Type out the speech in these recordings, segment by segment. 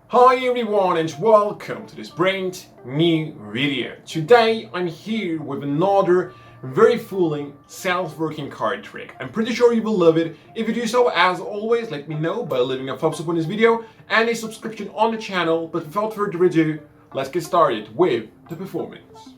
Hi everyone and welcome to this brand new video. Today I'm here with another very fooling self-working card trick. I'm pretty sure you will love it. If you do so, as always, let me know by leaving a thumbs up on this video and a subscription on the channel. But without further ado, let's get started with the performance.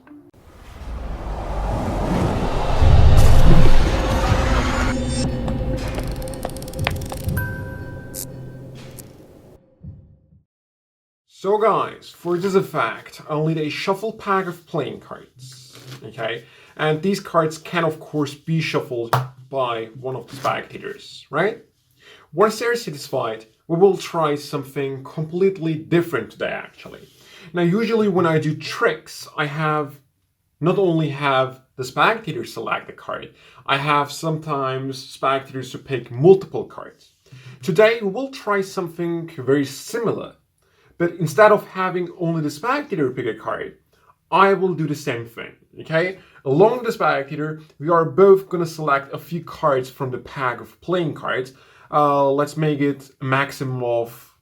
So guys, for this effect, I'll need a shuffle pack of playing cards, okay? And these cards can of course be shuffled by one of the spectators, right? Once they're satisfied, we will try something completely different today actually. Now usually when I do tricks, I not only have the spectator select the card, I have sometimes spectators to pick multiple cards. Today we will try something very similar. But instead of having only the spectator pick a card, I will do the same thing, okay? Along with the spectator, we are both going to select a few cards from the pack of playing cards. Let's make it a maximum of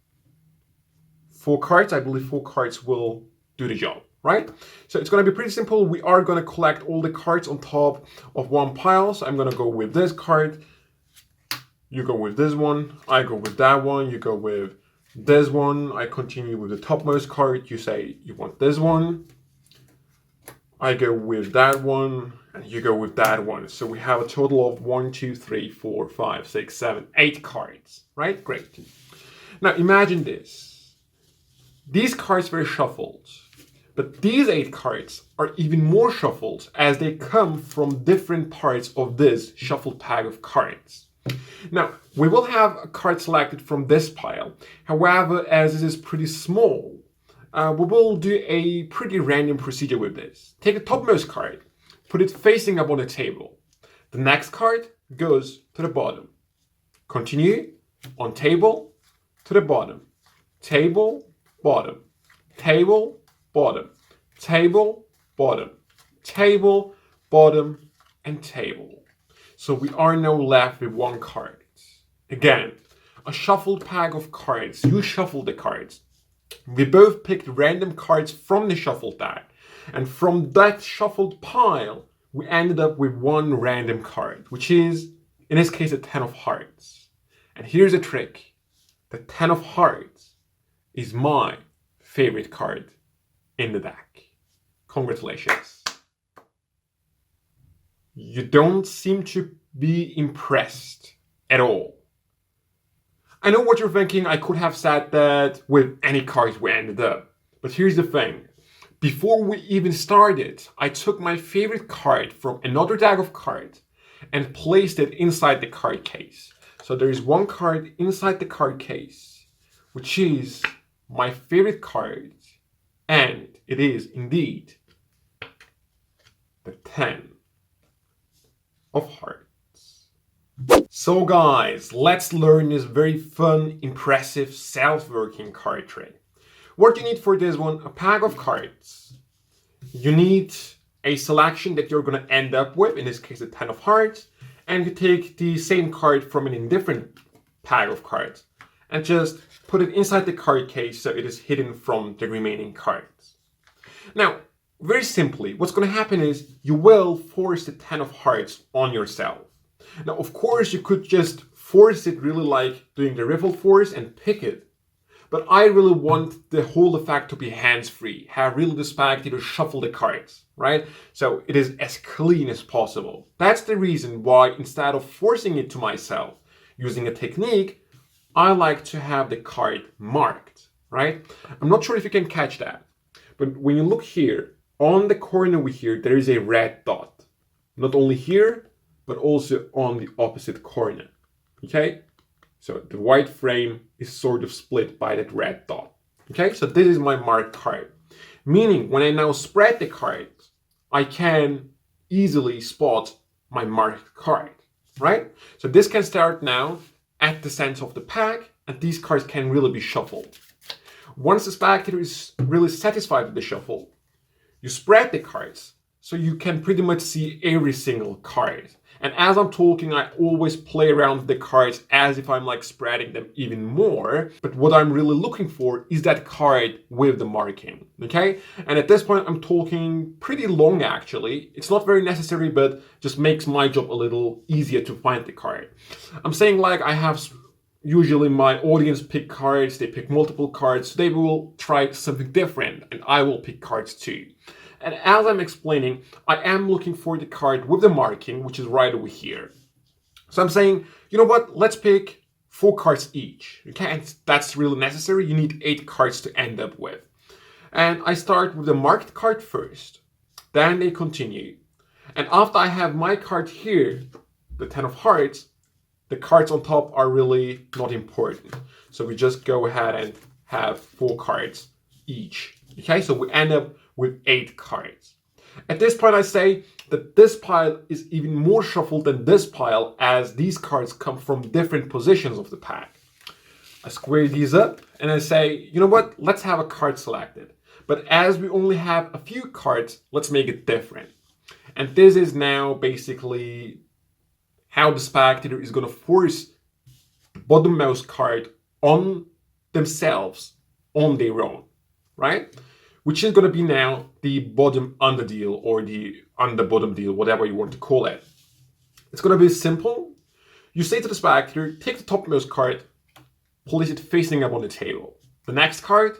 4 cards. I believe 4 cards will do the job, right? So it's going to be pretty simple. We are going to collect all the cards on top of one pile. So I'm going to go with this card. You go with this one. I go with that one. You go with this one. I continue with the topmost card. You say you want this one. I go with that one, and you go with that one. So we have a total of 1, 2, 3, 4, 5, 6, 7, 8 cards, right? Great. Now imagine this. These cards were shuffled, but these 8 cards are even more shuffled as they come from different parts of this shuffled pack of cards. Now, we will have a card selected from this pile. However, as it is pretty small, we will do a pretty random procedure with this. Take the topmost card, put it facing up on the table. The next card goes to the bottom. Continue on table to the bottom. Table, bottom. Table, bottom. Table, bottom. Table, bottom, and table. So we are now left with 1 card. Again, a shuffled pack of cards. You shuffle the cards. We both picked random cards from the shuffled deck. And from that shuffled pile, we ended up with 1 random card, which is, in this case, a 10 of hearts. And here's a trick. The 10 of hearts is my favorite card in the deck. Congratulations. You don't seem to be impressed at all. I know what you're thinking. I could have said that with any cards we ended up. But here's the thing. Before we even started, I took my favorite card from another deck of cards and placed it inside the card case. So there is 1 card inside the card case, which is my favorite card. And it is indeed the 10 of hearts. So guys, let's learn this very fun, impressive, self-working card trick. What you need for this one, a pack of cards. You need a selection that you're going to end up with, in this case the 10 of hearts, and you take the same card from an indifferent pack of cards and just put it inside the card case so it is hidden from the remaining cards. Now, very simply, what's going to happen is you will force the 10 of hearts on yourself. Now, of course, you could just force it really like doing the riffle force and pick it. But I really want the whole effect to be hands-free. Have really the spectator shuffle the cards, right? So it is as clean as possible. That's the reason why instead of forcing it to myself using a technique, I like to have the card marked, right? I'm not sure if you can catch that. But when you look here, on the corner over here, there is a red dot. Not only here, but also on the opposite corner. Okay? So the white frame is sort of split by that red dot. Okay? So this is my marked card. Meaning, when I now spread the cards, I can easily spot my marked card. Right? So this can start now at the center of the pack, and these cards can really be shuffled. Once the spectator is really satisfied with the shuffle, you spread the cards so you can pretty much see every single card. And as I'm talking, I always play around with the cards as if I'm like spreading them even more. But what I'm really looking for is that card with the marking, okay? And at this point, I'm talking pretty long actually. It's not very necessary, but just makes my job a little easier to find the card. I'm saying like I have usually my audience pick cards, they pick multiple cards, so they will try something different, and I will pick cards too. And as I'm explaining, I am looking for the card with the marking, which is right over here. So I'm saying, you know what, let's pick 4 cards each. Okay, and that's really necessary. You need 8 cards to end up with. And I start with the marked card first. Then they continue. And after I have my card here, the 10 of hearts, the cards on top are really not important. So we just go ahead and have 4 cards each. Okay, so we end up with 8 cards. At this point, I say that this pile is even more shuffled than this pile, as these cards come from different positions of the pack. I square these up and I say, you know what, let's have a card selected. But as we only have a few cards, let's make it different. And this is now basically how the spectator is going to force the bottommost card on themselves on their own, right? Which is going to be now the bottom under deal or the under bottom deal, whatever you want to call it. It's going to be simple. You say to the spectator, take the topmost card, place it facing up on the table. The next card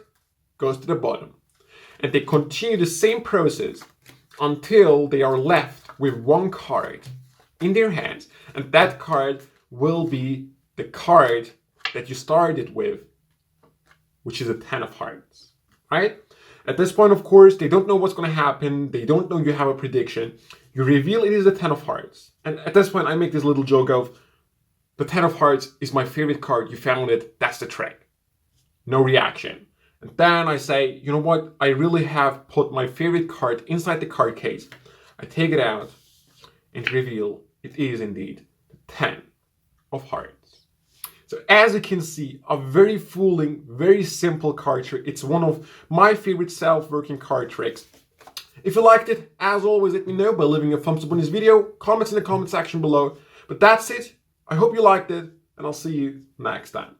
goes to the bottom. And they continue the same process until they are left with 1 card in their hands. And that card will be the card that you started with, which is a 10 of hearts, right? At this point, of course, they don't know what's going to happen. They don't know you have a prediction. You reveal it is a 10 of hearts. And at this point, I make this little joke of, the 10 of hearts is my favorite card. You found it. That's the trick. No reaction. And then I say, you know what? I really have put my favorite card inside the card case. I take it out and reveal it is indeed the 10 of hearts. So as you can see, a very fooling, very simple card trick. It's one of my favorite self-working card tricks. If you liked it, as always, let me know by leaving a thumbs up on this video, comments in the comment section below. But that's it. I hope you liked it, and I'll see you next time.